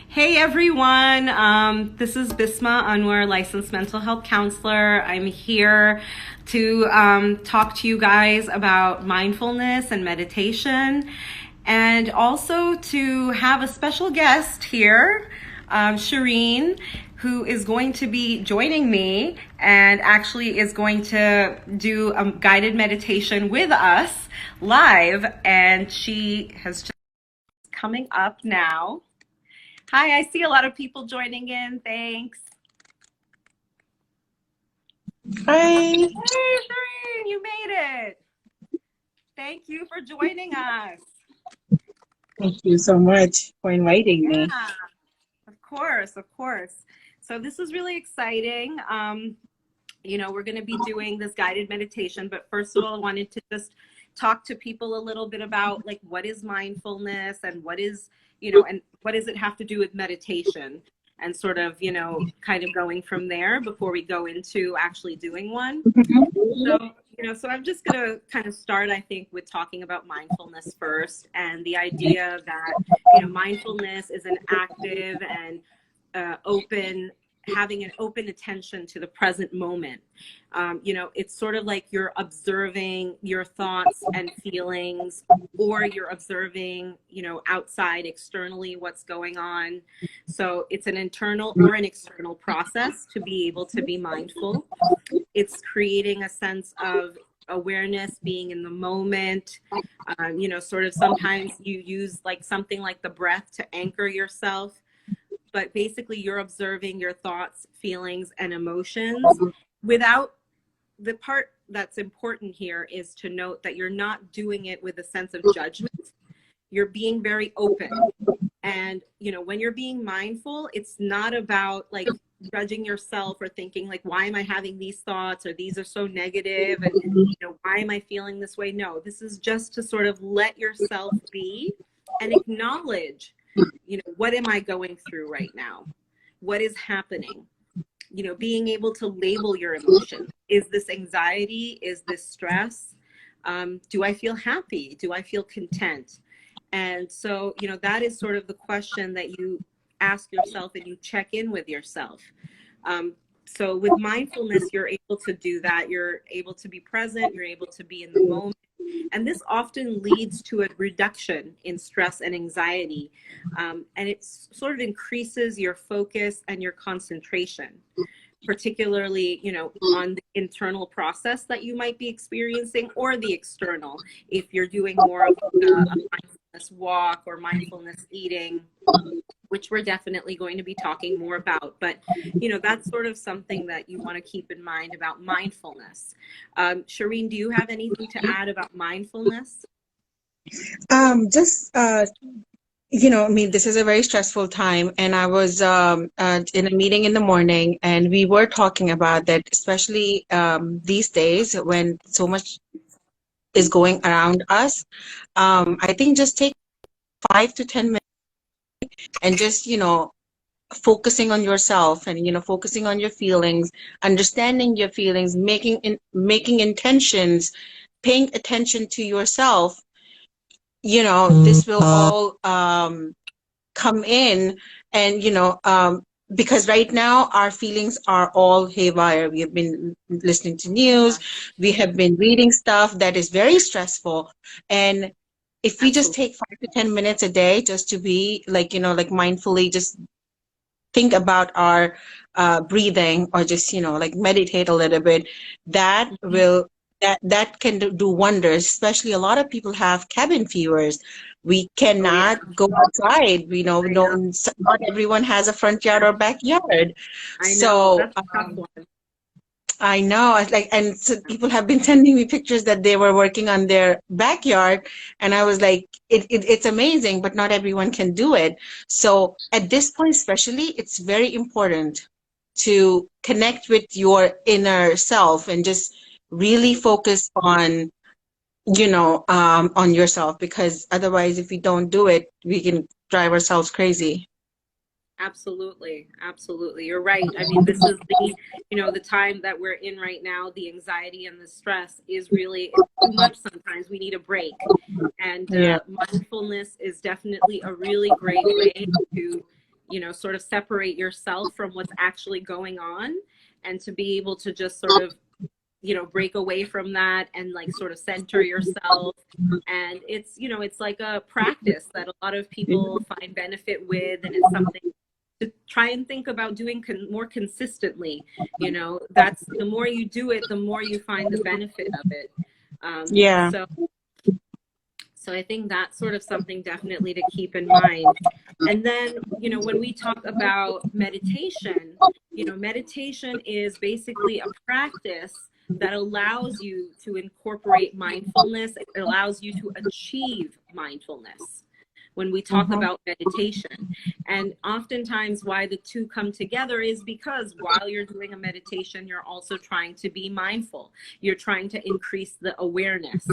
Hey everyone, this is Bisma Anwar, licensed mental health counselor. I'm here to talk to you guys about mindfulness and meditation, and also to have a special guest here, Shireen, who is going to be joining me and actually is going to do a guided meditation with us live, and she has just coming up now. Hi, I see a lot of people joining in. Thanks. Hi. Hey, Shireen, you made it. Thank you for joining us. Thank you so much for inviting me. Yeah, of course, of course. So this is really exciting. We're going to be doing this guided meditation, but first of all, I wanted to just talk to people a little bit about like what is mindfulness and what is, and what does it have to do with meditation, and sort of, kind of going from there before we go into actually doing one. So, so I'm just going to kind of start, I think, with talking about mindfulness first, and the idea that, mindfulness is an active and open, having an open attention to the present moment. It's sort of like you're observing your thoughts and feelings, or you're observing, outside externally what's going on. So it's an internal or an external process to be able to be mindful. It's creating a sense of awareness, being in the moment. Sort of sometimes you use like something like the breath to anchor yourself, but basically you're observing your thoughts, feelings, and emotions without, the part that's important here is to note that you're not doing it with a sense of judgment. You're being very open. And, when you're being mindful, it's not about like judging yourself or thinking like, why am I having these thoughts, or these are so negative, and, why am I feeling this way? No, this is just to sort of let yourself be and acknowledge, what am I going through right now? What is happening? Being able to label your emotions. Is this anxiety? Is this stress? Do I feel happy? Do I feel content? And so, that is sort of the question that you ask yourself and you check in with yourself. So with mindfulness, you're able to do that. You're able to be present. You're able to be in the moment. And this often leads to a reduction in stress and anxiety. And it sort of increases your focus and your concentration, particularly, on the internal process that you might be experiencing, or the external, if you're doing more of a mindfulness walk or mindfulness eating, which we're definitely going to be talking more about. But, that's sort of something that you want to keep in mind about mindfulness. Shireen, do you have anything to add about mindfulness? Just I mean, this is a very stressful time, and I was in a meeting in the morning, and we were talking about that, especially these days when so much is going around us. I think just take 5 to 10 minutes and just, focusing on yourself and, focusing on your feelings, understanding your feelings, making intentions, paying attention to yourself. This will all come in, and because right now our feelings are all haywire. We have been listening to news, we have been reading stuff that is very stressful, and if we just Absolutely. take 5 to 10 minutes a day just to be like, like mindfully just think about our breathing, or just like meditate a little bit, that will that can do wonders. Especially a lot of people have cabin fevers. We Oh yeah, cannot go outside. I know. Not everyone has a front yard or backyard. I know. So That's a tough one. I know, it's like, and so people have been sending me pictures that they were working on their backyard, and I was like, it's amazing, but not everyone can do it. So at this point, especially, it's very important to connect with your inner self and just really focus on, on yourself, because otherwise, if we don't do it, we can drive ourselves crazy. Absolutely. Absolutely. You're right. I mean, this is the, the time that we're in right now. The anxiety and the stress is really too much sometimes. We need a break. And Yeah. mindfulness is definitely a really great way to, you know, sort of separate yourself from what's actually going on, and to be able to just sort of, you know, break away from that and like sort of center yourself. And it's, you know, it's like a practice that a lot of people find benefit with, and it's something to try and think about doing more consistently. You know, that's, the more you do it, the more you find the benefit of it. Yeah. So I think that's sort of something definitely to keep in mind. And then, you know, when we talk about meditation, you know, meditation is basically a practice that allows you to incorporate mindfulness. It allows you to achieve mindfulness when we talk about meditation. And oftentimes why the two come together is because while you're doing a meditation, you're also trying to be mindful. You're trying to increase the awareness.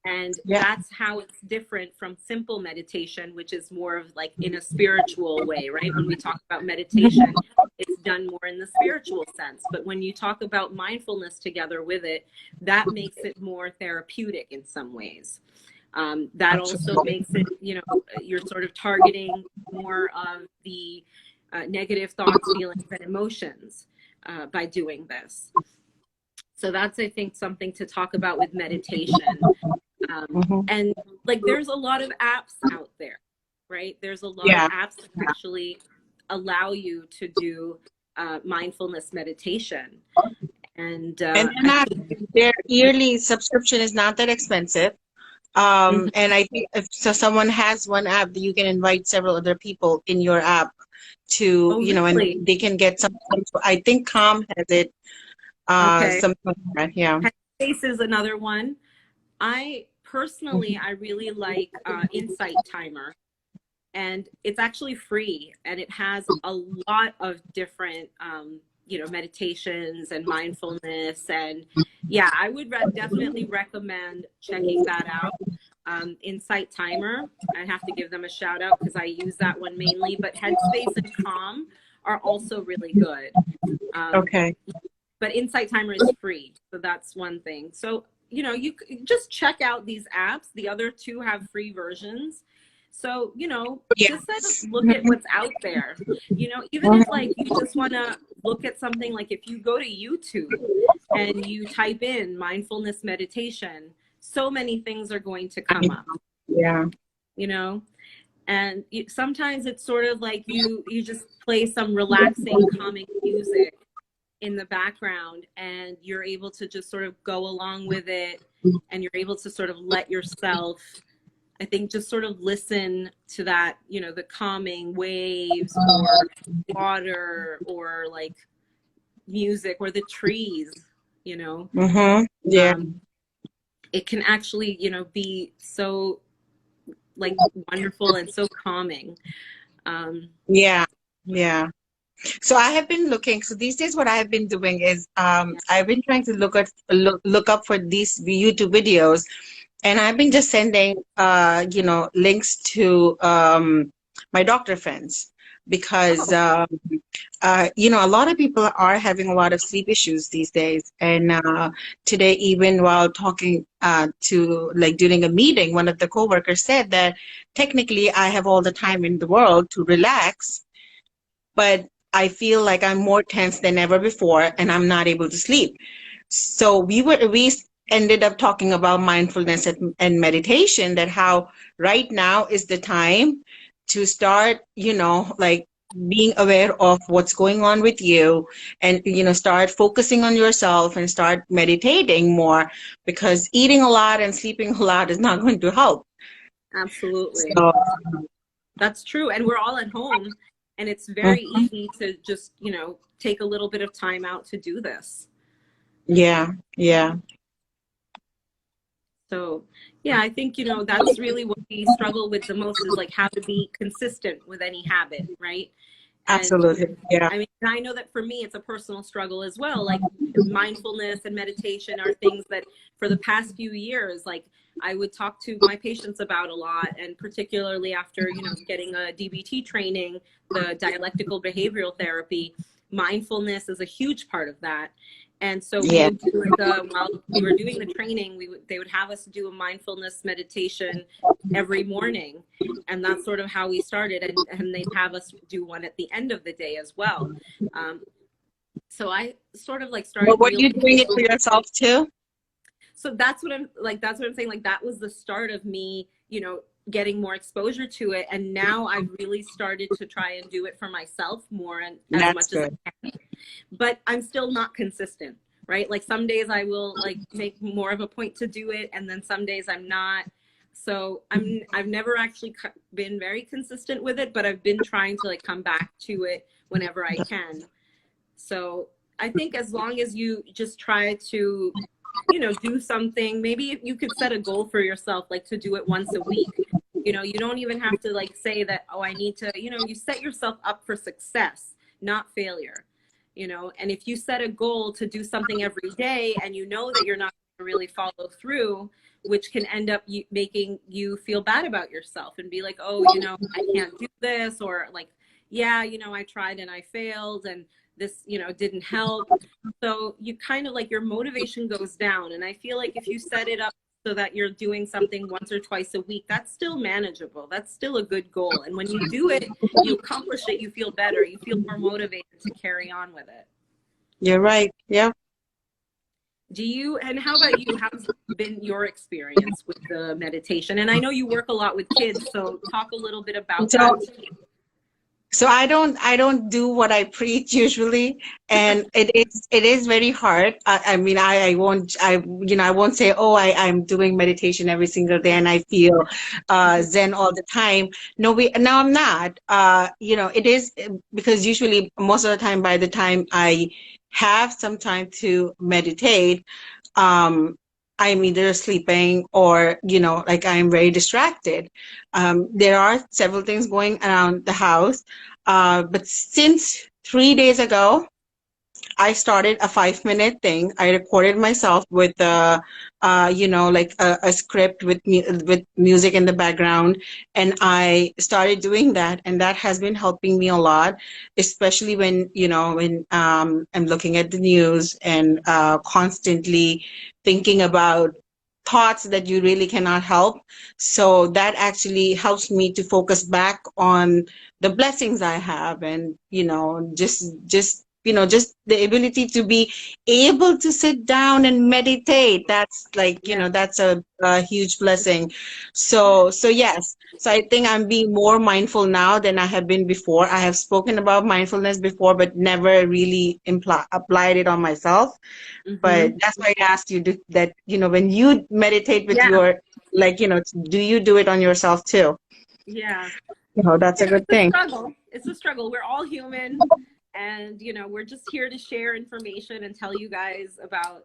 And that's how it's different from simple meditation, which is more of like in a spiritual way, right? When we talk about meditation, it's done more in the spiritual sense. But when you talk about mindfulness together with it, that makes it more therapeutic in some ways. That also makes it, you know, you're sort of targeting more of the negative thoughts, feelings, and emotions by doing this. So that's, I think, something to talk about with meditation. And like, there's a lot of apps out there, right? There's a lot of apps that actually allow you to do mindfulness meditation. And their yearly subscription is not that expensive. And I think if someone has one app, you can invite several other people in your app to, you know, and they can get something. I think Calm has it. Something like that, yeah. Headspace is another one. I personally, I really like Insight Timer, and it's actually free, and it has a lot of different, you know, meditations and mindfulness. And yeah, I would definitely recommend checking that out. Insight Timer, I have to give them a shout out because I use that one mainly, but Headspace and Calm are also really good. But Insight Timer is free, so that's one thing. So, you know, you just check out these apps. The other two have free versions. So, you know, just sort of look at what's out there. You know, even if like you just want to look at something, like if you go to YouTube and you type in mindfulness meditation, so many things are going to come up. Yeah. You know, and sometimes it's sort of like you just play some relaxing, calming music in the background, and you're able to just sort of go along with it, and you're able to sort of let yourself, I think, just sort of listen to that, you know, the calming waves or water or like music or the trees, you know. It can actually, you know, be so like wonderful and so calming. Yeah. So I have been looking. So these days, what I have been doing is I've been trying to look up for these YouTube videos, and I've been just sending you know, links to my doctor friends, because you know, a lot of people are having a lot of sleep issues these days. And today, even while talking to, like, during a meeting, one of the coworkers said that technically I have all the time in the world to relax, but I feel like I'm more tense than ever before, and I'm not able to sleep. So we ended up talking about mindfulness and meditation, that how right now is the time to start, you know, like being aware of what's going on with you, and, you know, start focusing on yourself and start meditating more, because eating a lot and sleeping a lot is not going to help. Absolutely. So, that's true. And we're all at home, and it's very easy to just, you know, take a little bit of time out to do this. Yeah. So, yeah, I think, you know, that's really what we struggle with the most, is like how to be consistent with any habit, right? And, absolutely. Yeah. I mean, I know that for me, it's a personal struggle as well. Like mindfulness and meditation are things that for the past few years, like I would talk to my patients about a lot, and particularly after, you know, getting a DBT training, the dialectical behavioral therapy, mindfulness is a huge part of that. And so we Yeah. would do while we were doing the training, they would have us do a mindfulness meditation every morning. And that's sort of how we started. And they'd have us do one at the end of the day as well. So I sort of like But started were you realizing. doing it for yourself too? So that's what I'm saying. Like, that was the start of me, getting more exposure to it. And now I've really started to try and do it for myself more, and as That's much as good. I can. But I'm still not consistent, right? Like, some days I will like make more of a point to do it, and then some days I'm not. So I've never actually been very consistent with it, but I've been trying to like come back to it whenever I can. So I think as long as you just try to, do something, maybe you could set a goal for yourself, like to do it once a week. You don't even have to like say that, oh, I need to, you set yourself up for success, not failure, and if you set a goal to do something every day and you know that you're not going to really follow through, which can end up making you feel bad about yourself and be like, oh, I can't do this, or like, yeah, I tried and I failed, and this, didn't help. So you kind of like, your motivation goes down. And I feel like if you set it up so that you're doing something once or twice a week, that's still manageable. That's still a good goal. And when you do it, you accomplish it, you feel better, you feel more motivated to carry on with it. You're right. Yeah. And how about you? How's been your experience with the meditation? And I know you work a lot with kids, so talk a little bit about that. So I don't do what I preach usually, and it is very hard. I mean, I won't say, oh, I'm doing meditation every single day and I feel zen all the time. No, I'm not. It is because usually most of the time, by the time I have some time to meditate, um I'm either sleeping or, like I'm very distracted. There are several things going around the house. But since 3 days ago, I started a 5-minute thing. I recorded myself with like a script with with music in the background, and I started doing that, and that has been helping me a lot, especially when I'm looking at the news and constantly thinking about thoughts that you really cannot help. So that actually helps me to focus back on the blessings I have, and just the ability to be able to sit down and meditate. That's like, Yeah. that's a huge blessing. So yes. So I think I'm being more mindful now than I have been before. I have spoken about mindfulness before, but never really applied it on myself. But Mm-hmm. that's why I asked you that, when you meditate with Yeah. your, like, do you do it on yourself too? Yeah. That's a Yeah, good it's a thing. struggle. It's a struggle. We're all human, and we're just here to share information and tell you guys about,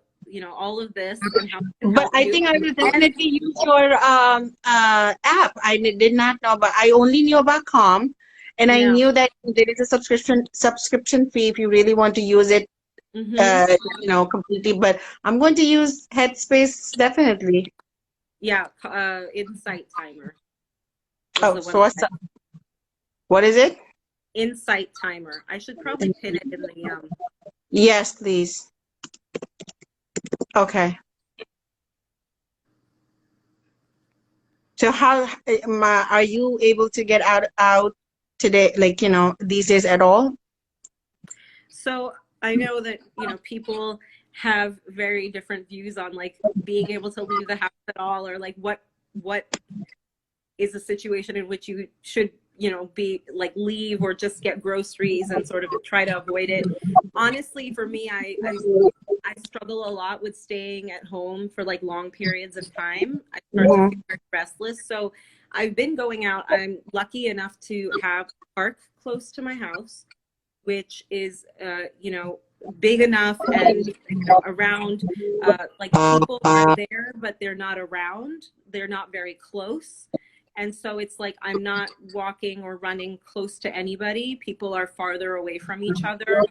all of this and how it can But help I you. think I will And definitely use your app. I did not know, but I only knew about Calm, and I yeah. knew that there is a subscription fee if you really want to use it, Mm-hmm. completely. But I'm going to use Headspace definitely. Yeah. Insight Timer is Oh, the so one. what is it? Insight Timer. I should probably pin it in the Yes, please. Okay. So how are you able to get out today, like, these days at all? So I know that, people have very different views on like being able to leave the house at all, or like what is a situation in which you should, be like leave or just get groceries and sort of try to avoid it. Honestly, for me, I struggle a lot with staying at home for like long periods of time. I start to feel Mhm. very restless. So I've been going out. I'm lucky enough to have a park close to my house, which is, big enough and, around, like people are there, but they're not around. They're not very close. And so it's like I'm not walking or running close to anybody. People are farther away from each other.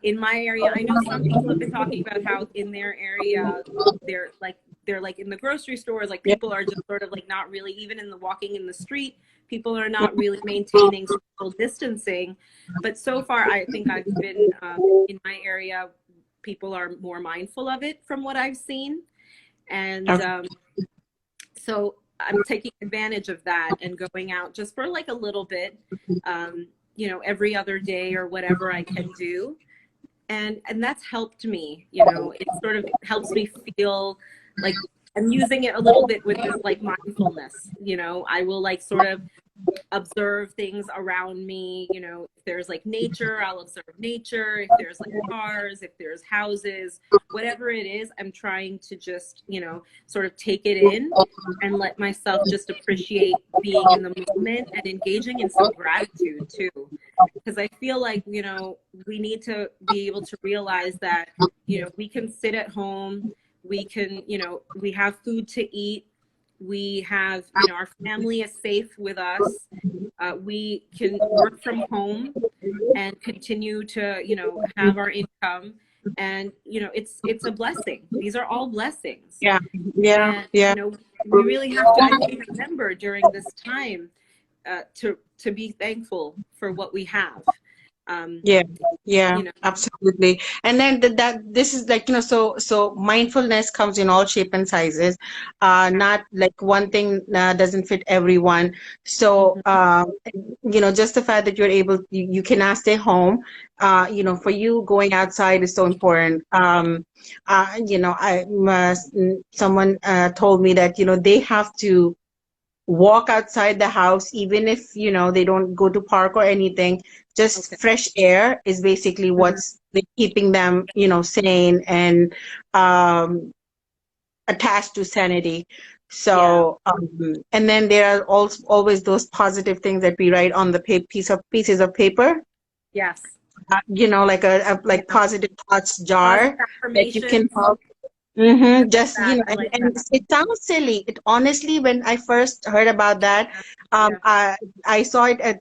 In my area, I know some people have been talking about how in their area, they're like in the grocery stores, like Yeah. people are just sort of like not really, even in the walking in the street, people are not really maintaining social distancing. But so far, I think I've been in my area people are more mindful of it from what I've seen. And Okay. so I'm taking advantage of that and going out just for like a little bit, you know, every other day or whatever I can do. And that's helped me, you know, it sort of helps me feel like I'm using it a little bit with this like mindfulness, you know, I will like sort of observe things around me, you know, if there's like nature, I'll observe nature, if there's like cars, if there's houses, whatever it is, I'm trying to just, you know, sort of take it in and let myself just appreciate being in the moment and engaging in some gratitude too, because I feel like, you know, we need to be able to realize that, you know, we can sit at home, we can, you know, we have food to eat, we have, you know, our family is safe with us, we can work from home and continue to, you know, have our income, and you know, it's a blessing. These are all blessings. Yeah, yeah, And yeah. you know, we really have to, I think, remember during this time to be thankful for what we have. Yeah, yeah, You know, absolutely. And then that this is like, so mindfulness comes in all shape and sizes. Not like one thing doesn't fit everyone. So, mhm. just the fact that you're able, you cannot stay home, for you going outside is so important. Someone told me that, they have to walk outside the house, even if, they don't go to park or anything. Just Okay. fresh air is basically Mhm. what's keeping them, sane and um, attached to sanity. Yeah. So, and then there are also always those positive things that we write on the pieces of paper, Yes. like like Yeah. positive thoughts Positive jar that you can affirmations. help. I Mm-hmm. like Just, that. I and, like and that. it sounds silly. It honestly, when I first heard about that, Yeah. um, Yeah. I, I saw it at,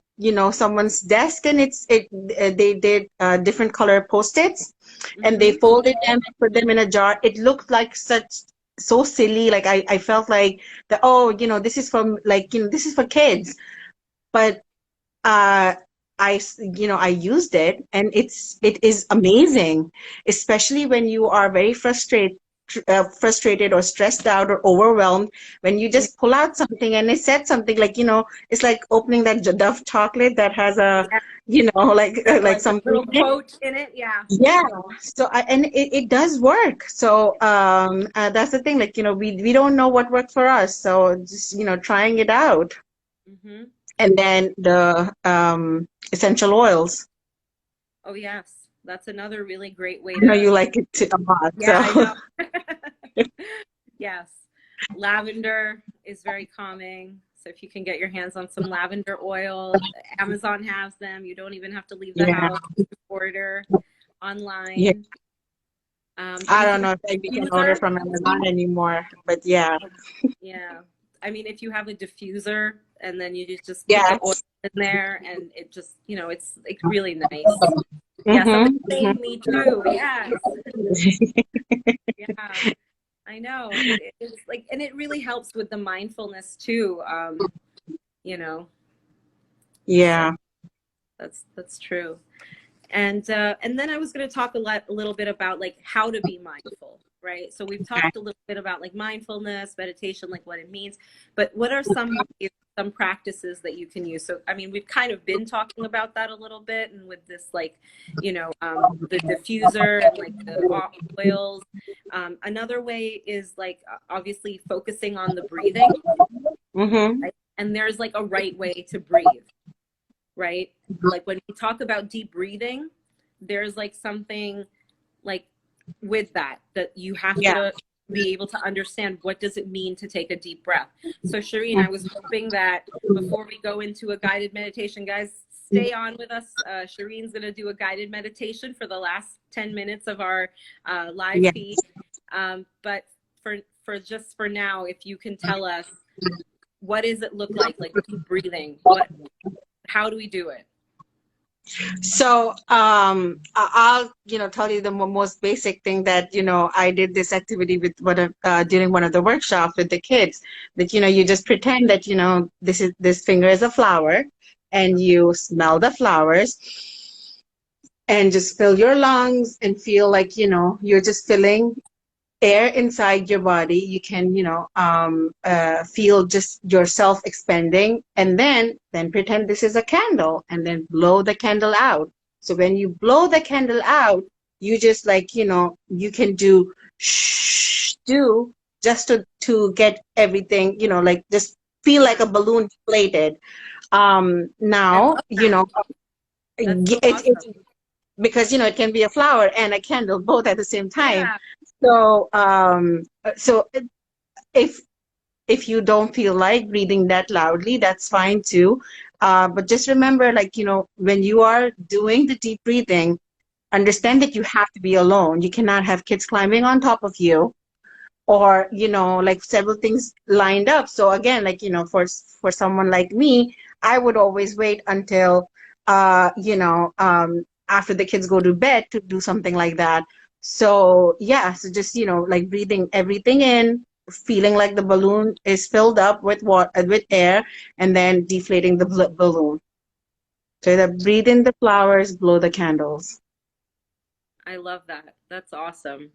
someone's desk, and they did different color post-its, and they Hmm. folded them and put them in a jar. It looked like so silly. Like I felt like that, oh, this is from like, this is for kids. But uh I used it, and it is amazing, especially when you are very frustrated or stressed out or overwhelmed, when you Yeah. just pull out something and it said something like, it's like opening that Dove chocolate that has a, Yeah. like There's like like a something little in it. quote in it. Yeah. Yeah. So and it does work. So that's the thing, like, we don't know what worked for us, so just, trying it out. Hmm. And then the essential oils. Oh, yes. That's another really great way I know to, you like it a lot. yeah, I So know. Yes. Lavender is very calming. So if you can get your hands on some lavender oil, Amazon has them. You don't even have to leave the yeah, house. Order yeah. online. And I if you don't have know if a we can order diffuser, from Amazon anymore, but yeah, yeah. I mean, if you have a diffuser and then you just put the oil yes. in there and it just, you know, it's like really nice. Yeah, somebody Mm-hmm, saying me too. Yes. Yeah, I know. It's like, and it really helps with the mindfulness too. You know, so yeah. that's true. And then I was going to talk a little bit about like how to be mindful, right? So we've Okay. talked a little bit about like mindfulness, meditation, like what it means, but what are some ways, some practices that you can use? So I mean, we've kind of been talking about that a little bit, and with this like, you know, the diffuser and like the oils. Another way is like obviously focusing on the breathing, Mm-hmm. right? And there's like a right way to breathe, right? Like when we talk about deep breathing, there's like something like with that you have Yeah. to be able to understand what does it mean to take a deep breath. So Shireen, I was hoping that before we go into a guided meditation, guys, stay on with us. Shireen's going to do a guided meditation for the last 10 minutes of our live Yeah. feed. But for just for now, if you can tell us, what does it look like deep breathing? How do we do it? So I'll tell you the most basic thing that I did this activity with during one of the workshops with the kids, that you just pretend that this finger is a flower, and Okay. you smell the flowers, and just fill your lungs and feel like, you're just filling air inside your body. You can, feel just yourself expanding, and then pretend this is a candle and then blow the candle out. So when you blow the candle out, you just like, you can do shh, do just to get everything, like just feel like Yeah. a balloon inflated. I Now, love that. That's so it's awesome. because it can be a flower and a candle both at the same time. Yeah. So so if you don't feel like breathing that loudly, that's fine too. But just remember, like, when you are doing the deep breathing, understand that you have to be alone. You cannot have kids climbing on top of you, or like several things lined up. So again, like, for someone like me, I would always wait until after the kids go to bed to do something like that. So yeah, so just like breathing everything in, feeling like the balloon is filled up with with air, and then deflating the balloon. So that breathe in the flowers, blow the candles. I love that. That's awesome.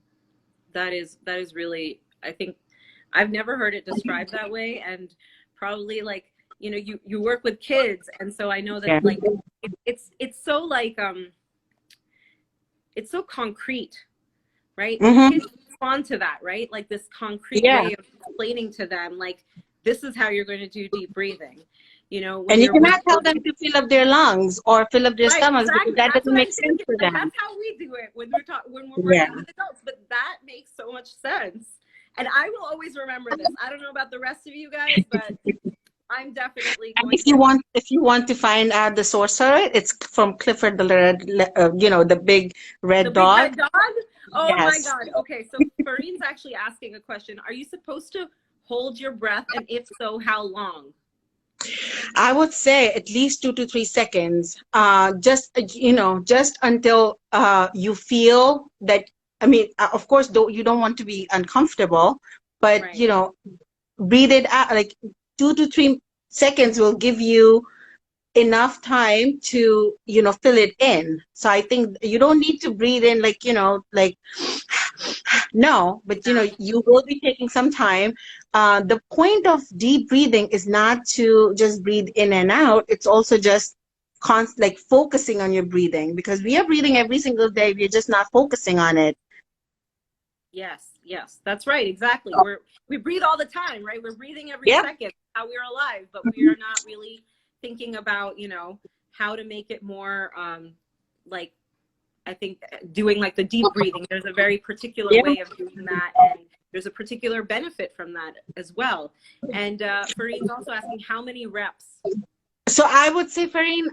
That is really, I think I've never heard it described that way, and probably like, you work with kids, and so I know that Yeah. like it's so like it's so concrete, right? And Mm-hmm. kids respond to that, right? Like this concrete Yeah. way of explaining to them, like, this is how you're going to do deep breathing. When And you you're with cannot tell them to fill up their lungs or fill up their right, stomachs, because exactly. that That's doesn't what make I'm sense thinking. for Like them. that's how we do it when we're Yeah. working with adults. But that makes so much sense. And I will always remember this. I don't know about the rest of you guys, but I'm definitely And going to. if you want to find out the source of it, it's from Clifford the Red, the big The red big red dog. dog? Oh my Yes. God. Okay, so Fareen's actually asking a question. Are you supposed to hold your breath? And if so, how long? I would say at least 2 to 3 seconds. Just until you feel that. I mean, of course, you don't want to be uncomfortable, but Right. breathe it out. Like 2 to 3 seconds will give you enough time to fill it in. So I think you don't need to breathe in like like no, but Yeah. you will be taking some time. The point of deep breathing is not to just breathe in and out. It's also just like focusing on your breathing, because we are breathing every single day. We're just not focusing on it. Yes, yes, that's right. Exactly. We breathe all the time, right? We're breathing every Yeah. second, how we're alive, but we are not really thinking about, how to make it more like I think doing like the deep breathing. There's a very particular Yeah. way of doing that, and there's a particular benefit from that as well. And Fareen's also asking how many reps. So I would say, Farine,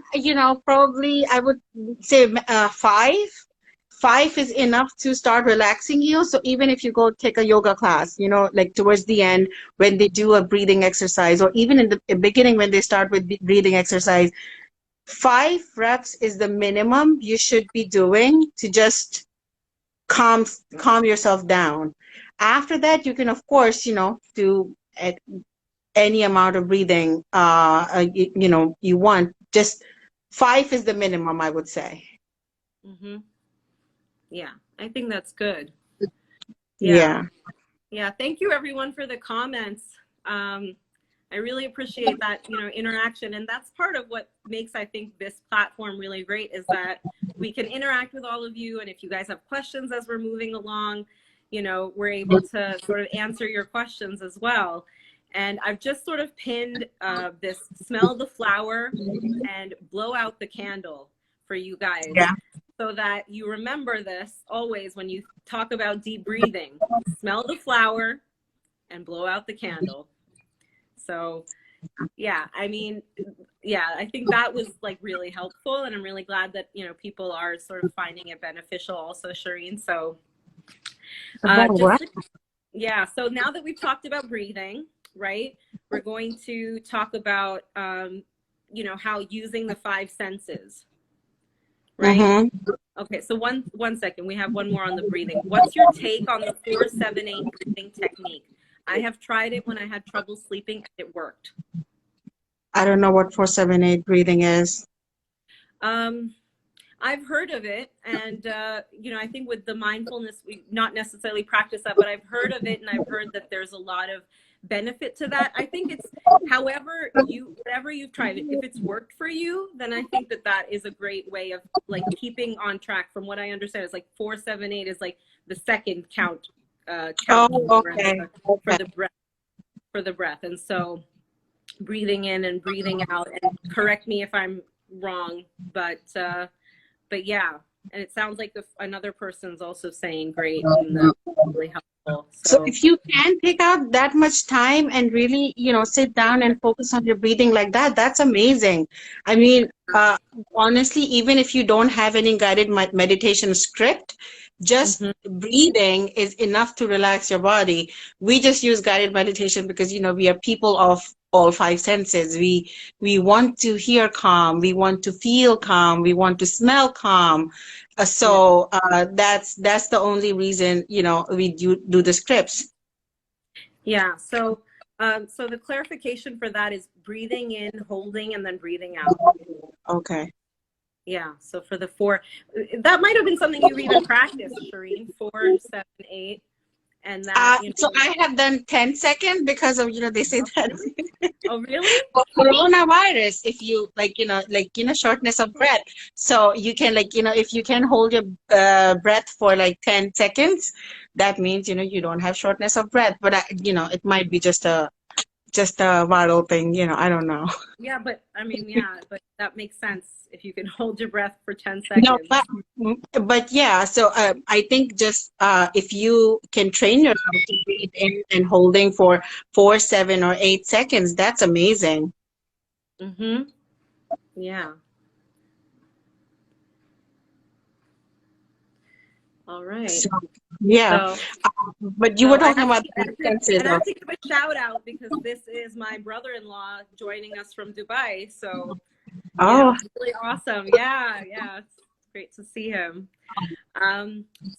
probably I would say 5. 5 is enough to start relaxing you. So even if you go take a yoga class, like towards the end when they do a breathing exercise, or even in the beginning when they start with breathing exercise, 5 reps is the minimum you should be doing to just calm yourself down. After that, you can, of course, do any amount of breathing you want. Just 5 is the minimum, I would say. Mm-hmm. Yeah, I think that's good. Yeah. Yeah. Yeah, thank you everyone for the comments. I really appreciate that, interaction. And that's part of what makes, I think, this platform really great, is that we can interact with all of you. And if you guys have questions as we're moving along, we're able to sort of answer your questions as well. And I've just sort of pinned this smell the flower and blow out the candle for you guys, Yeah. so that you remember this always when you talk about deep breathing. Smell the flower and blow out the candle. So yeah, I mean, yeah, I think that was like really helpful, and I'm really glad that people are sort of finding it beneficial also, Shireen. So About what? yeah, so now that we've talked about breathing, right, we're going to talk about how using the 5 senses, right? Mm-hmm. Okay, so one second. We have one more on the breathing. What's your take on the 4-7-8 breathing technique? I have tried it when I had trouble sleeping, and it worked. I don't know what 4-7-8 breathing is. I've heard of it, and you know, I think with the mindfulness, we not necessarily practice that, but I've heard of it, and I've heard that there's a lot of benefit to that. I think it's however you, whatever you've tried, if it's worked for you, then I think that that is a great way of like keeping on track. From what I understand, it's like 4-7-8 is like the second count count Oh, okay. for Okay. the breath, and so breathing in and breathing out, and correct me if I'm wrong, but yeah, and it sounds like another person's also saying great, and that's really helpful. So So if you can take out that much time and really, sit down and focus on your breathing like that, that's amazing. I mean, honestly, even if you don't have any guided meditation script, just mhm. breathing is enough to relax your body. We just use guided meditation because, we are people of all five senses. We want to hear calm, we want to feel calm, we want to smell calm. Yeah, That's the only reason, we do the scripts. yeah. So so the clarification for that is breathing in, holding, and then breathing out. Okay. Yeah. So for the 4, that might have been something you've even practiced, Shireen. 4-7-8, and that So I have done 10 seconds because of, they say that Oh, really? for coronavirus, if you shortness of breath. So you can if you can hold your breath for like 10 seconds, that means, you don't have shortness of breath. But, it might be just a viral thing, I don't know. Yeah, but I mean, yeah, but that makes sense if you can hold your breath for 10 No, seconds. but yeah, so I think just if you can train yourself to breathe in and holding for 4, 7, or 8 seconds, that's amazing. Mm-hmm. Yeah. All right. So yeah, So, but you were I talking have about to, the senses and I of. have to give a shout out because this is my brother-in-law joining us from Dubai. So, Oh, it's really awesome. Yeah, yeah. It's great to see him.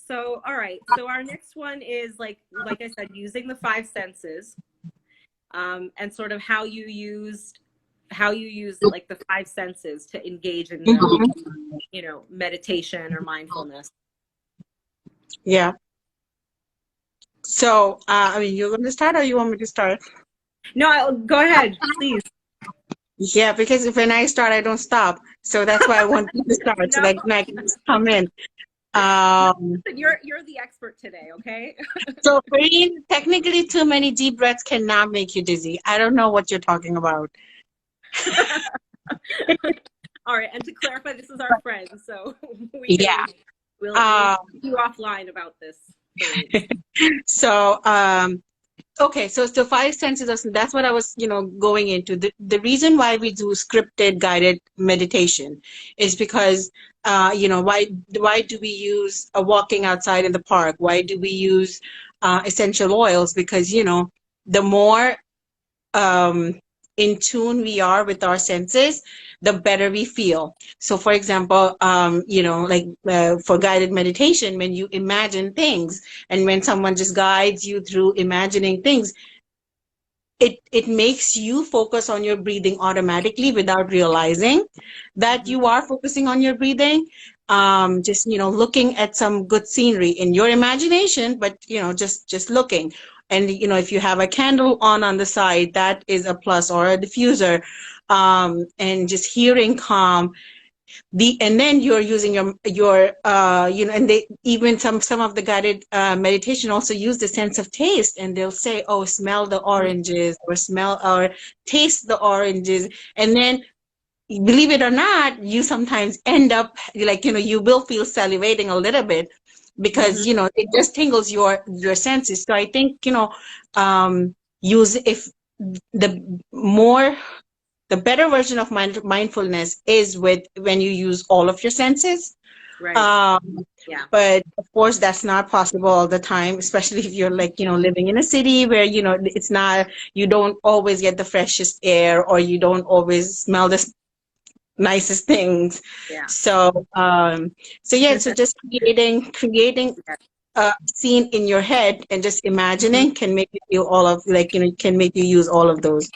So all right. So our next one is like I said, using the 5 senses, and sort of how you use like the 5 senses to engage in mhm. meditation or mindfulness. Yeah. So I mean, you're going to start, or you want me to start? No, go ahead, please. Yeah, because if when I start, I don't stop. So that's why I want you to start, so No, that I can just come in. no, Um, you're the expert today, okay? so, Farine, technically, too many deep breaths cannot make you dizzy. I don't know what you're talking about. All right, and to clarify, this is our friend, so Yeah. we'll Um, keep you offline about this. so, okay, so 5 senses that's what I was, going into. The reason why we do scripted guided meditation is because, why do we use a walking outside in the park? Why do we use essential oils? Because, the more in tune we are with our senses, the better we feel. So, for example, for guided meditation, when you imagine things, and when someone just guides you through imagining things, it makes you focus on your breathing automatically without realizing that you are focusing on your breathing. Just looking at some good scenery in your imagination, but just looking. And if you have a candle on the side, that is a plus, or a diffuser. And just hearing calm, and then you're using your and they even some of the guided meditation also use the sense of taste, and they'll say, oh, smell the oranges, or smell or taste the oranges. And then, believe it or not, you sometimes end up like, you will feel salivating a little bit, because it just tingles your senses. So I think, use if the more the better version of mindfulness is when you use all of your senses. Right. Um, Yeah. but of course, that's not possible all the time, especially if you're like, living in a city where, it's not, you don't always get the freshest air, or you don't always smell the nicest things. Yeah. So, so yeah, so just creating Yeah. scene in your head and just imagining can make you feel all of, like, can make you use all of those.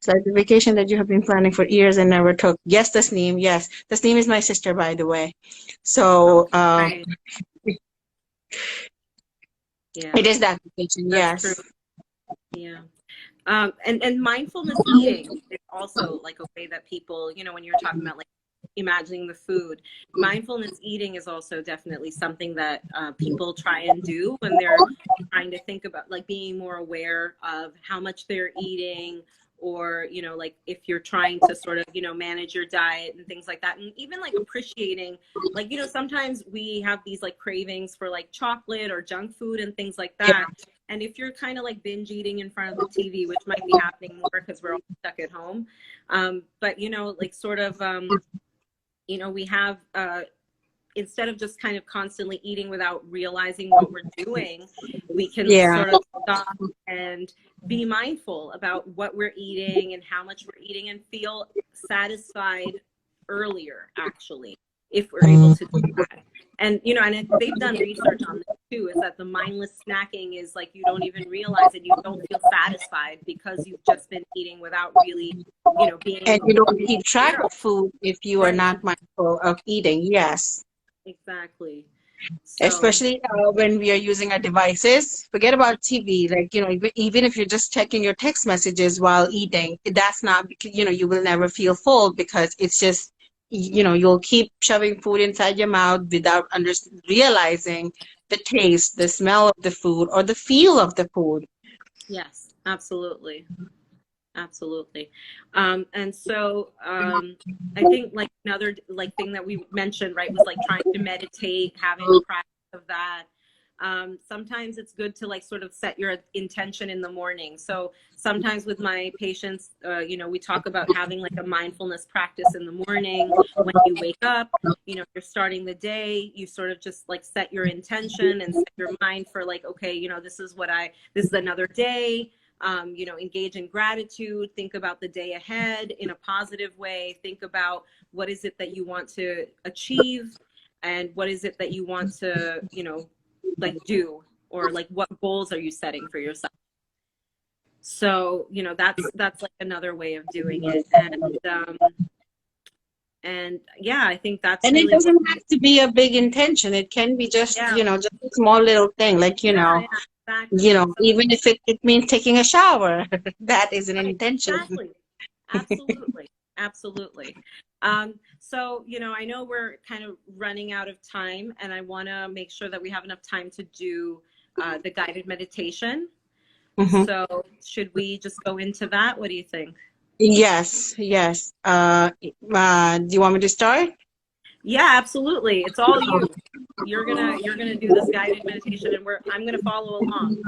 So it's a vacation that you have been planning for years and never took. Yes, Tasneem. Yes, Tasneem is my sister, by the way. So Okay, great. Yeah, it is that vacation. that's true. Yes. Yeah. And mindfulness eating is also like a way that people, when you're talking about like imagining the food, mindfulness eating is also definitely something that people try and do when they're trying to think about like being more aware of how much they're eating, or like if you're trying to sort of manage your diet and things like that, and even like appreciating, like sometimes we have these like cravings for like chocolate or junk food and things like Yeah. that. And if you're kind of like binge eating in front of the TV, which might be happening more because we're all stuck at home, but like sort of we have instead of just kind of constantly eating without realizing what we're doing, we can Yeah. sort of stop and be mindful about what we're eating and how much we're eating, and feel satisfied earlier, actually, if we're able to do that. And and they've done research on this too, is that the mindless snacking is like you don't even realize it, you don't feel satisfied because you've just been eating without really being And you don't keep track aware of of food if you are right. not mindful of eating. Yes. Exactly. So Especially when we are using our devices. Forget about TV. Like, even if you're just checking your text messages while eating, that's not, you will never feel full because it's just, you'll keep shoving food inside your mouth without realizing the taste, the smell of the food, or the feel of the food. yes, absolutely. Absolutely. And so I think like another like thing that we mentioned, right, was like trying to meditate, having a practice of that. Sometimes it's good to like sort of set your intention in the morning. So sometimes with my patients, we talk about having like a mindfulness practice in the morning when you wake up. You're starting the day, you sort of just like set your intention and set your mind for like, okay, this is another day. Engage in gratitude, think about the day ahead in a positive way, think about what is it that you want to achieve and what is it that you want to, like do, or like what goals are you setting for yourself. So, that's like another way of doing it. And yeah, I think that's And it really what, doesn't have to be a big intention. It can be just, yeah, just a small little thing, like, yeah, exactly. So, even if it means taking a shower, that is an right, intention. exactly. Absolutely. Absolutely. So, I know we're kind of running out of time, and I want to make sure that we have enough time to do the guided meditation. Hmm. So should we just go into that? What do you think? Yes, yes. Do you want me to start? Yeah, absolutely. It's all you. You're gonna do this guided meditation, and I'm gonna follow along.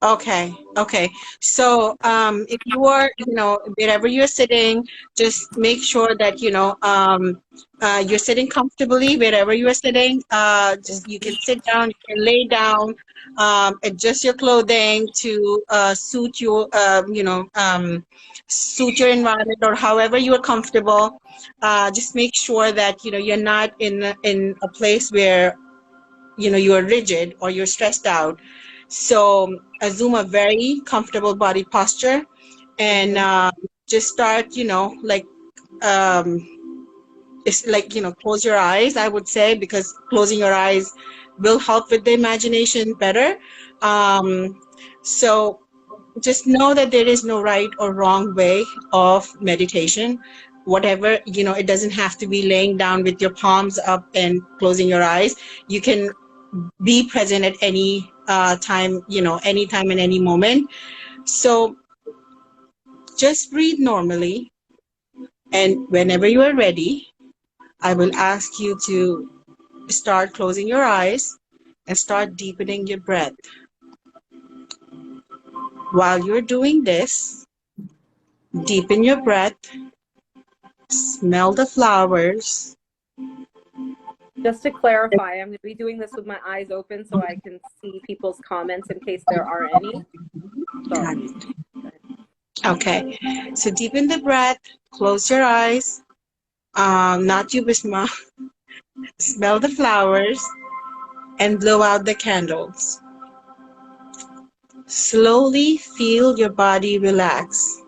Okay, okay. So, if you are, wherever you're sitting, just make sure that, you're sitting comfortably wherever you are sitting. Just you can sit down, you can lay down, adjust your clothing to suit your environment or however you are comfortable. Just make sure that, you're not in a place where you are rigid or you're stressed out. So assume a very comfortable body posture and just start, it's like, close your eyes, I would say, because closing your eyes will help with the imagination better. So just know that there is no right or wrong way of meditation. Whatever, it doesn't have to be laying down with your palms up and closing your eyes. You can be present at any time, anytime and any moment. So just breathe normally. And whenever you are ready, I will ask you to start closing your eyes and start deepening your breath. While you're doing this, deepen your breath, smell the flowers. Just to clarify, I'm going to be doing this with my eyes open so I can see people's comments in case there are any. Got it. Okay, so deepen the breath, close your eyes, not you, Bisma. Smell the flowers and blow out the candles. Slowly feel your body relax.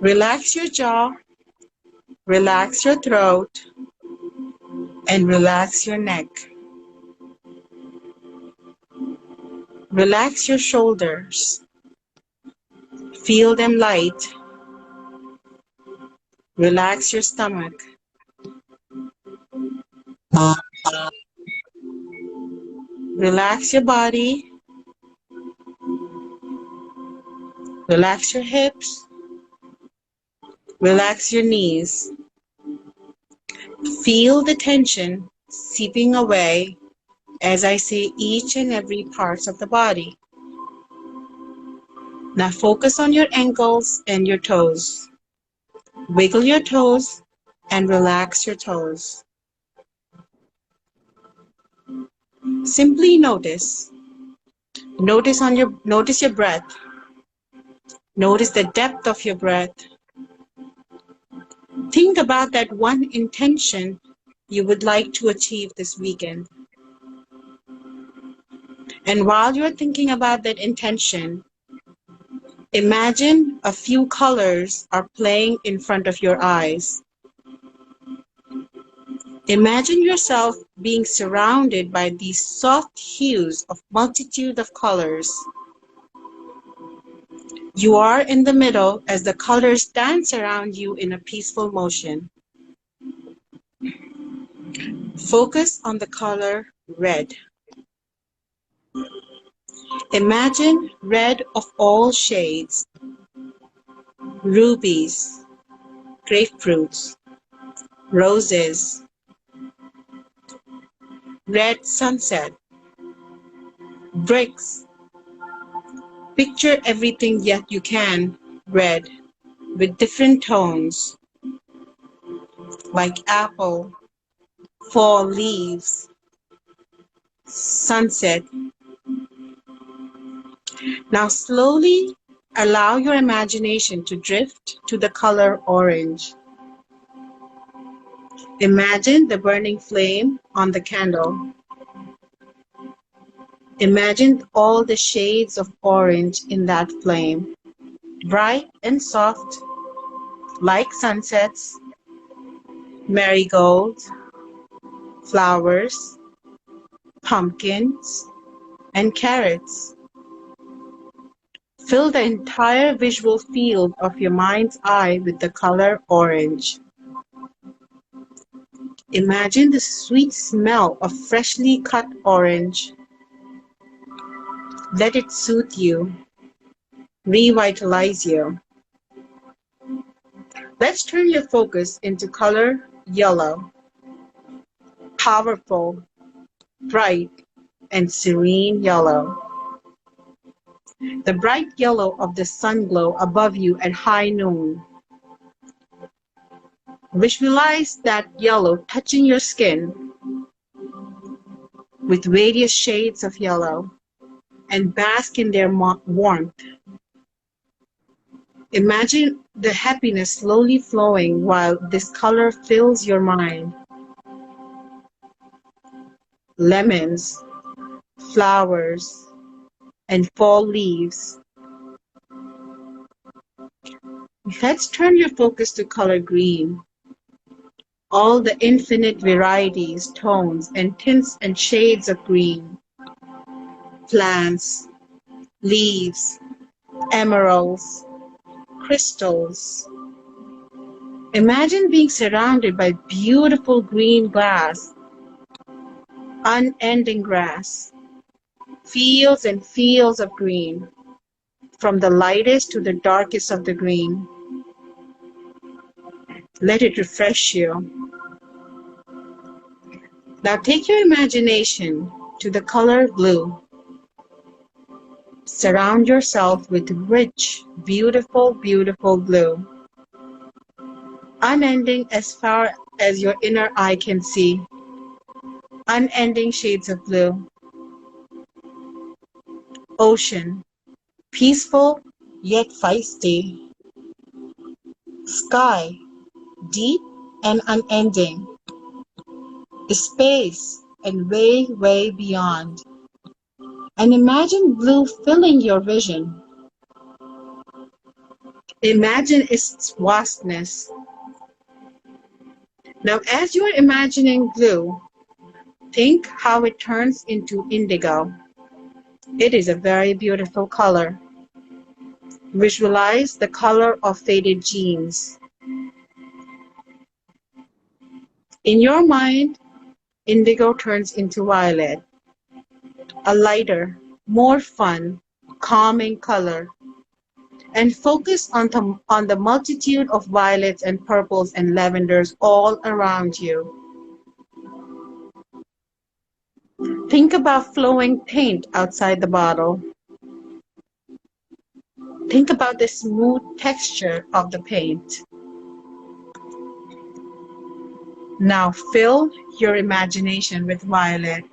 Relax your jaw, relax your throat, and relax your neck. Relax your shoulders. Feel them light. Relax your stomach. Relax your body. Relax your hips. Relax your knees. Feel the tension seeping away as I say each and every part of the body. Now focus on your ankles and your toes. Wiggle your toes and relax your toes. Simply notice. Notice your breath. Notice the depth of your breath. Think about that one intention you would like to achieve this weekend. And while you're thinking about that intention, imagine a few colors are playing in front of your eyes. Imagine yourself being surrounded by these soft hues of multitude of colors. You are in the middle as the colors dance around you in a peaceful motion. Focus on the color red. Imagine red of all shades: rubies, grapefruits, roses, red sunset, bricks. Picture everything yet you can red with different tones like apple, fall leaves, sunset. Now slowly allow your imagination to drift to the color orange. Imagine the burning flame on the candle. Imagine all the shades of orange in that flame, bright and soft, like sunsets, marigolds, flowers, pumpkins, and carrots. Fill the entire visual field of your mind's eye with the color orange. Imagine the sweet smell of freshly cut orange. Let it soothe you, revitalize you. Let's turn your focus into color yellow. Powerful, bright, and serene yellow. The bright yellow of the sun glow above you at high noon. Visualize that yellow touching your skin with various shades of yellow and bask in their warmth. Imagine the happiness slowly flowing while this color fills your mind. Lemons, flowers, and fall leaves. Let's turn your focus to color green. All the infinite varieties, tones, and tints and shades of green. Plants, leaves, emeralds, crystals. Imagine being surrounded by beautiful green grass, unending grass, fields and fields of green, from the lightest to the darkest of the green. Let it refresh you. Now take your imagination to the color blue. Surround yourself with rich, beautiful, beautiful blue. Unending as far as your inner eye can see. Unending shades of blue. Ocean, peaceful yet feisty. Sky, deep and unending. space, and way, way beyond. And imagine blue filling your vision. Imagine its vastness. Now, as you are imagining blue, think how it turns into indigo. It is a very beautiful color. Visualize the color of faded jeans. In your mind, indigo turns into violet, a lighter, more fun, calming color. And focus on the multitude of violets and purples and lavenders all around you. Think about flowing paint outside the bottle. Think about the smooth texture of the paint. Now fill your imagination with violet.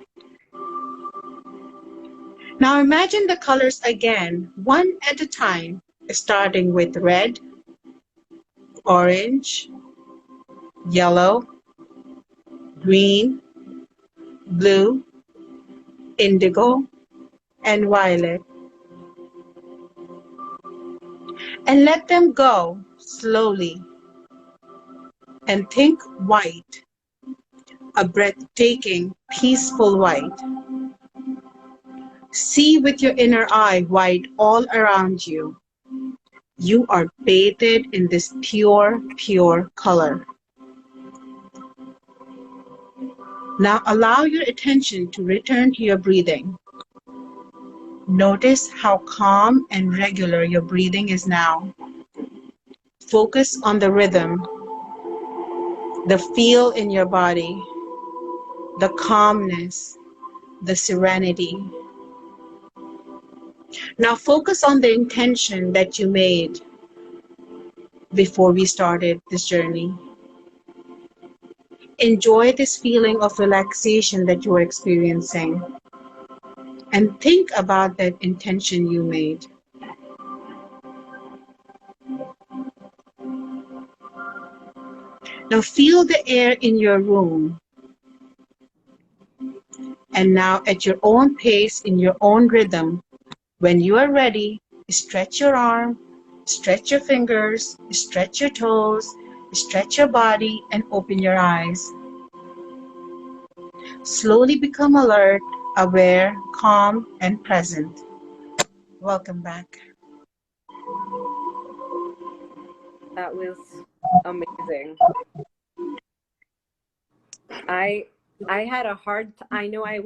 Now imagine the colors again, one at a time, starting with red, orange, yellow, green, blue, indigo, and violet. And let them go slowly. And think white, a breathtaking, peaceful white. See with your inner eye white all around you. You are bathed in this pure, pure color. Now allow your attention to return to your breathing. Notice how calm and regular your breathing is now. Focus on the rhythm, the feel in your body, the calmness, the serenity. Now focus on the intention that you made before we started this journey. Enjoy this feeling of relaxation that you are experiencing and think about that intention you made. Now feel the air in your room. And now at your own pace, in your own rhythm, when you are ready, stretch your arm, stretch your fingers, stretch your toes, stretch your body, and open your eyes. Slowly become alert, aware, calm, and present. Welcome back. That was amazing. I had a hard I know I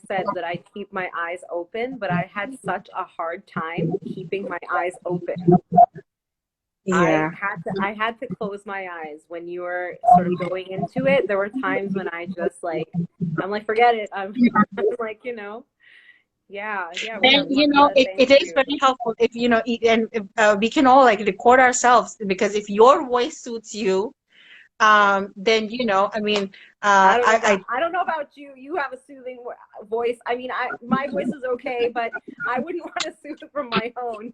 said that I keep my eyes open, but I had such a hard time keeping my eyes open. Yeah. I had to close my eyes when you were sort of going into it. There were times when I just I'm like, forget it. I'm like, yeah. And it is very helpful if we can all record ourselves, because if your voice suits you, then I don't know about you. You have a soothing voice. I mean, my voice is okay, but I wouldn't want to soothe from my own.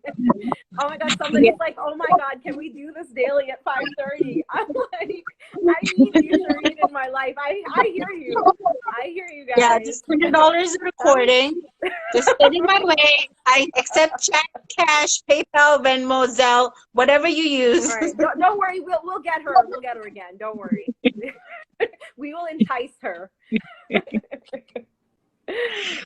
Oh my God, somebody's like, oh my God, can we do this daily at 5:30? I'm like, I need you, Shireen, in my life. I hear you. I hear you guys. Yeah, just $100 recording. Just send it my way. I accept check, cash, PayPal, Venmo, Zelle, whatever you use. All right. Don't worry. We'll get her. We'll get her again. Don't worry. We will entice her.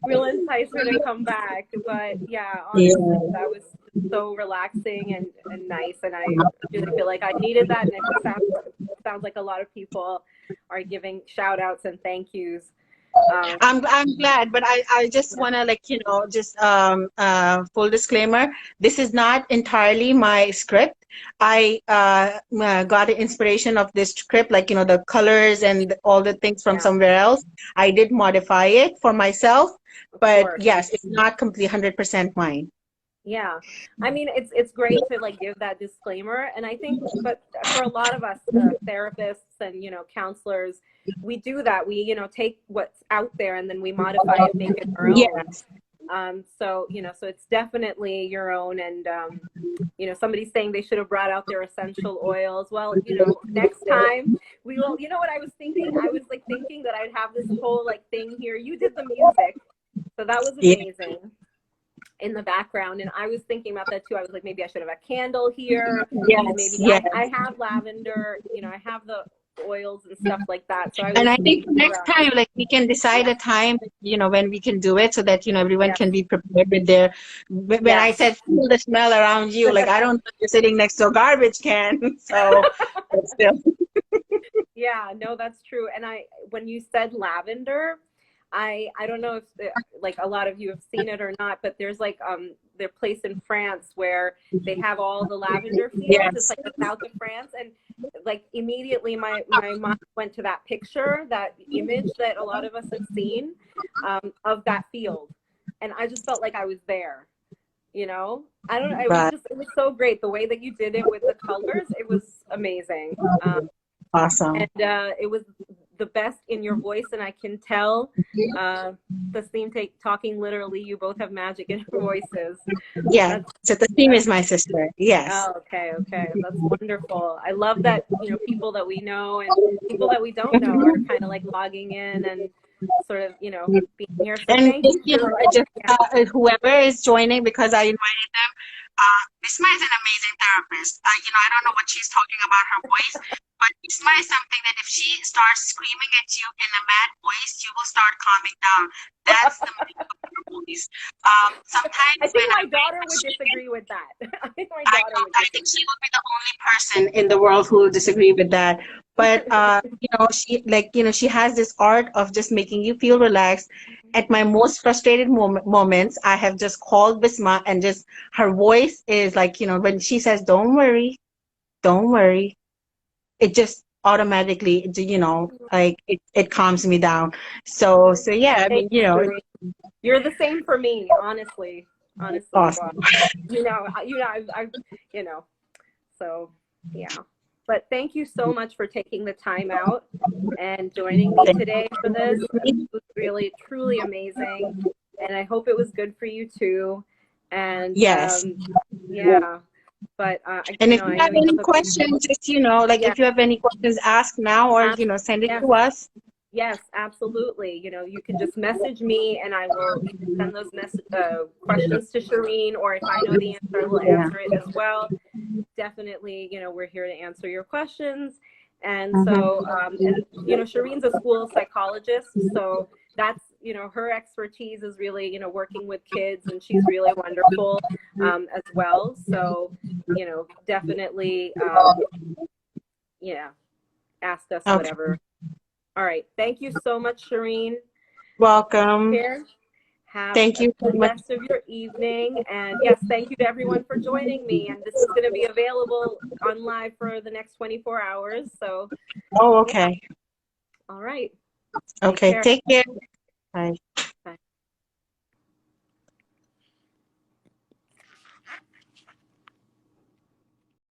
We'll entice her to come back. But yeah, honestly, that was so relaxing and nice. And I really feel like I needed that. And it sounds like a lot of people are giving shout outs and thank yous. I'm glad, but I just want to full disclaimer, this is not entirely my script. I got an inspiration of this script, the colors and all the things from somewhere else. I did modify it for myself, but yes, it's not completely 100% mine. Yeah, I mean, it's great to give that disclaimer, and I think, but for a lot of us therapists and counselors, we do that. We take what's out there and then we modify it, make it our own. Yes. So, so it's definitely your own. And, somebody's saying they should have brought out their essential oils. Well, next time we will, what I was thinking? I was like thinking that I'd have this whole like thing here. You did the music, so that was Yeah. amazing in the background. And I was thinking about that too. I was like, maybe I should have a candle here. Yes, Maybe yes. I have lavender, I have the oils and stuff like that. So I was And I think thinking next time, like, we can decide a time, when we can do it so that, everyone Yes. can be prepared with their, when I Yes. said feel the smell around you, like, I don't know if you're sitting next to a garbage can. So, but still. Yeah, no, that's true. And when you said lavender, I don't know if like a lot of you have seen it or not, but there's like their place in France where they have all the lavender fields. Yes. It's like the south of France, and like immediately my mind went to that picture, that image that a lot of us have seen of that field, and I just felt like I was there. I don't know. It was so great the way that you did it with the colors. It was amazing. Awesome. And it was the best in your voice, and I can tell the theme talking literally. You both have magic in your voices. Yeah. So the theme is my sister. Yes. Oh, okay. That's wonderful. I love that, people that we know and people that we don't know are kind of like logging in and sort of, being here. So And thank you. whoever is joining, because I invited them, Bisma is an amazing therapist. I don't know what she's talking about her voice, but Bisma is something that if she starts screaming at you in a mad voice, you will start calming down. That's the magic of her voice. Sometimes I think my daughter would disagree with that. I think I think she will be the only person in the world who will disagree with that. But she has this art of just making you feel relaxed. At my most frustrated moments, I have just called Bisma, and just her voice is like, when she says, "Don't worry, don't worry," it just automatically, like it calms me down. So yeah, I mean, you're the same for me, honestly. Awesome. I've so yeah. But thank you so much for taking the time out and joining me today for this. It was really, truly amazing. And I hope it was good for you too. And yes. yeah. But and if you have any questions, just if you have any questions, ask now, or send it to us. Yes, absolutely. You can just message me, and I will send those questions to Shireen, or if I know the answer, I will answer it as well. Definitely, we're here to answer your questions. And so, Shireen's a school psychologist, so that's, her expertise is really, working with kids, and she's really wonderful as well. So, definitely, ask us whatever. All right. Thank you so much, Shireen. Welcome. Thank you for the rest of your evening. And yes, thank you to everyone for joining me. And this is going to be available on live for the next 24 hours. So. Oh, okay. Yeah. All right. Okay. Take care. Bye.